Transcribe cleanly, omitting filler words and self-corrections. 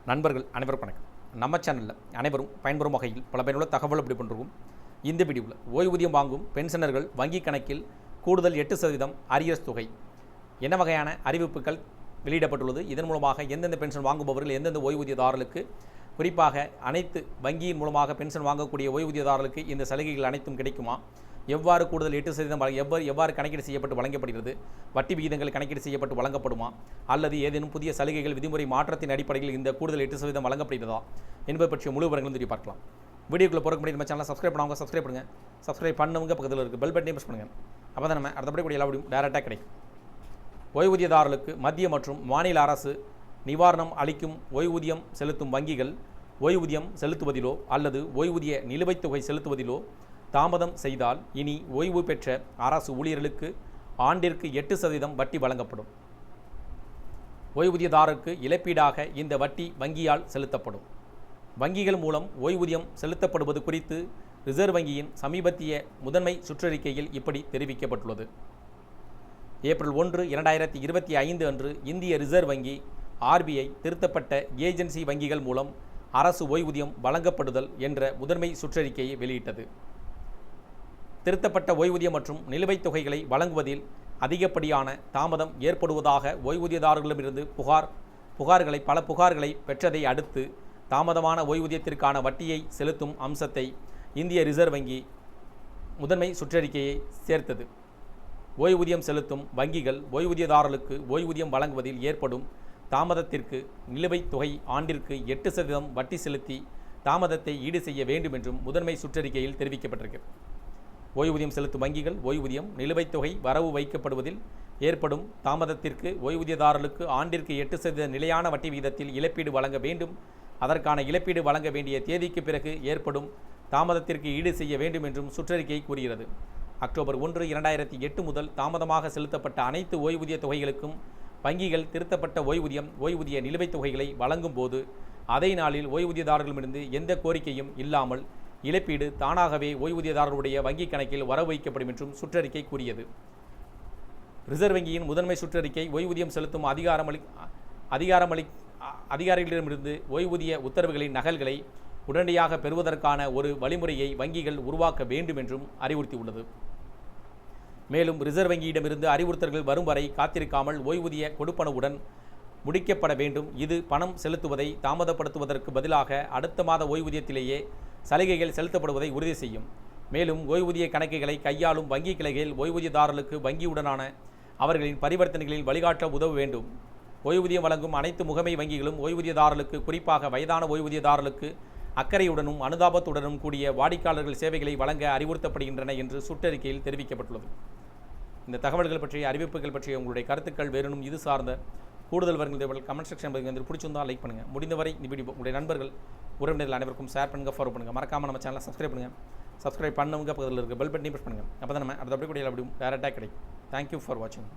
நண்பர்கள் அனைவரும் வணக்கம். நம்ம சேனலில் அனைவரும் பயன்பெறும் வகையில் பல பயனுள்ள தகவல் அப்படி பண்ணுறோம். இந்த வீடியோவில் ஓய்வூதியம் வாங்கும் பென்ஷனர்கள் வங்கி கணக்கில் கூடுதல் 8% அரியர்ஸ் தொகை என்ன வகையான அறிவிப்புகள் வெளியிடப்பட்டுள்ளது, இதன் மூலமாக எந்தெந்த பென்ஷன் வாங்குபவர்கள், எந்தெந்த ஓய்வூதியதாரர்களுக்கு, குறிப்பாக அனைத்து வங்கியின் மூலமாக பென்ஷன் வாங்கக்கூடிய ஓய்வூதியதாரர்களுக்கு இந்த சலுகைகள் அனைத்தும் கிடைக்குமா, எவ்வாறு கூடுதல் 8% எவ்வாறு கணக்கீடு செய்யப்பட்டு வழங்கப்படுகிறது, வட்டி விகிதங்கள் கணக்கீடு செய்யப்பட்டு வழங்கப்படுமா, அல்லது ஏதேனும் புதிய சலுகைகள் விதிமுறை மாற்றத்தின் அடிப்படையில் இந்த கூடுதல் 8% வழங்கப்படுகிறதா என்பது பற்றிய முழு விவரங்களும் தெரிய பார்க்கலாம். வீடியோக்குள்ள போகிற முடியும். நம்ம சேனலை சப்ஸ்கிரைப் பண்ணவங்க சப்ஸ்கிரைப் பண்ணுங்கள், சப்ஸ்கிரைப் பண்ணவங்க பக்கத்தில் இருக்குது பெல் பட்டனையும் ப்ரெஸ் பண்ணுங்கள். அப்போ தான் நம்ம அடுத்தபடி கூட எல்லா வீடியும் டேரெக்டாக கிடைக்கும். ஓய்வூதியதாரர்களுக்கு மத்திய மற்றும் மாநில அரசு நிவாரணம் அளிக்கும் ஓய்வூதியம் செலுத்தும் வங்கிகள் ஓய்வூதியம் செலுத்துவதிலோ அல்லது ஓய்வூதிய நிலுவைத் தொகை செலுத்துவதிலோ தாமதம் செய்தால் இனி ஓய்வு பெற்ற அரசு ஊழியர்களுக்கு ஆண்டிற்கு 8% வட்டி வழங்கப்படும். ஓய்வூதியதாரருக்கு இழப்பீடாக இந்த வட்டி வங்கியால் செலுத்தப்படும். வங்கிகள் மூலம் ஓய்வூதியம் செலுத்தப்படுவது குறித்து ரிசர்வ் வங்கியின் சமீபத்திய முதன்மை சுற்றறிக்கையில் இப்படி தெரிவிக்கப்பட்டுள்ளது. ஏப்ரல் 1, 2025 அன்று இந்திய ரிசர்வ் வங்கி RBI திருத்தப்பட்ட ஏஜென்சி வங்கிகள் மூலம் அரசு ஓய்வூதியம் வழங்கப்படுதல் என்ற முதன்மை சுற்றறிக்கையை வெளியிட்டது. திருத்தப்பட்ட ஓய்வூதியம் மற்றும் நிலுவைத் தொகைகளை வழங்குவதில் அதிகப்படியான தாமதம் ஏற்படுவதாக ஓய்வூதியதாரர்களிடமிருந்து பல புகார்களை பெற்றதை அடுத்து தாமதமான ஓய்வூதியத்திற்கான வட்டியை செலுத்தும் அம்சத்தை இந்திய ரிசர்வ் வங்கி முதன்மை சுற்றறிக்கையை சேர்த்தது. ஓய்வூதியம் செலுத்தும் வங்கிகள் ஓய்வூதியதாரர்களுக்கு ஓய்வூதியம் வழங்குவதில் ஏற்படும் தாமதத்திற்கு நிலுவைத் தொகை ஆண்டிற்கு 8% வட்டி செலுத்தி தாமதத்தை ஈடு செய்ய வேண்டும் என்றும் முதன்மை சுற்றறிக்கையில் தெரிவிக்கப்பட்டிருக்கு. ஓய்வூதியம் செலுத்தும் வங்கிகள் ஓய்வூதியம் நிலுவைத் தொகை வரவு வைக்கப்படுவதில் ஏற்படும் தாமதத்திற்கு ஓய்வூதியதாரர்களுக்கு ஆண்டிற்கு 8% நிலையான வட்டி விகிதத்தில் இழப்பீடு வழங்க வேண்டும். அதற்கான இழப்பீடு வழங்க வேண்டிய தேதிக்கு பிறகு ஏற்படும் தாமதத்திற்கு ஈடு செய்ய வேண்டும் என்றும் சுற்றறிக்கை கூறுகிறது. அக்டோபர் 1, 2008 முதல் தாமதமாக செலுத்தப்பட்ட அனைத்து ஓய்வூதிய தொகைகளுக்கும் வங்கிகள் திருத்தப்பட்ட ஓய்வூதிய நிலுவைத் தொகைகளை வழங்கும் போது அதே நாளில் ஓய்வூதியதாரர்களிடமிருந்து எந்த கோரிக்கையும் இல்லாமல் இழப்பீடு தானாகவே ஓய்வூதியதாரருடைய வங்கி கணக்கில் வரவு வைக்கப்படும் என்றும் சுற்றறிக்கை கூறியது. ரிசர்வ் வங்கியின் முதன்மை சுற்றறிக்கை ஓய்வூதியம் செலுத்தும் அதிகாரிகளிடமிருந்து ஓய்வூதிய உத்தரவுகளின் நகல்களை உடனடியாக பெறுவதற்கான ஒரு வழிமுறையை வங்கிகள் உருவாக்க வேண்டும் என்றும் அறிவுறுத்தியுள்ளது. மேலும் ரிசர்வ் வங்கியிடமிருந்து அறிவுறுத்தல்கள் வரும் வரை காத்திருக்காமல் ஓய்வூதிய கொடுப்பனவுடன் முடிக்கப்பட வேண்டும். இது பணம் செலுத்துவதை தாமதப்படுத்துவதற்கு பதிலாக அடுத்த மாத ஓய்வூதியத்திலேயே சலுகைகள் செலுத்தப்படுவதை உறுதி செய்யும். மேலும் ஓய்வூதிய கணக்குகளை கையாளும் வங்கி கிளைகள் ஓய்வூதியதாரர்களுக்கு வங்கியுடனான அவர்களின் பரிவர்த்தனைகளில் வழிகாட்ட உதவ வேண்டும். ஓய்வூதியம் வழங்கும் அனைத்து முகமை வங்கிகளும் ஓய்வூதியதாரர்களுக்கு, குறிப்பாக வயதான ஓய்வூதியதாரர்களுக்கு அக்கறையுடனும் அனுதாபத்துடனும் கூடிய வாடிக்கையாளர்கள் சேவைகளை வழங்க அறிவுறுத்தப்படுகின்றன என்று சுற்றறிக்கையில் தெரிவிக்கப்பட்டுள்ளது. இந்த தகவல்கள் பற்றிய அறிவிப்புகள் பற்றிய உங்களுடைய கருத்துக்கள் வேறும் இது சார்ந்த கூடுதல் வருகின்ற கமெண்ட் செக்ஷன் பிடிச்சிருந்தால் லைக் பண்ணுங்கள். முடிந்தவரை இந்த வீடியோ உங்களுடைய நண்பர்கள் உறவினர்கள் அனைவருக்கும் ஷேர் பண்ணுங்கள், ஃபாலோ பண்ணுங்கள். மறக்காமல் நம்ம சேனலை சப்ஸ்கிரைப் பண்ணுங்கள். சப்ஸ்கிரைப் பண்ணவங்க பக்கத்தில் இருக்க பெல் பட்டனையும் ப்ரெஸ் பண்ணுங்கள். அப்போ தான் நம்ம அடுத்த அப்படி கூட டேரெக்டாக கிடைக்கும். தேங்க்யூ ஃபார் வாட்சிங்.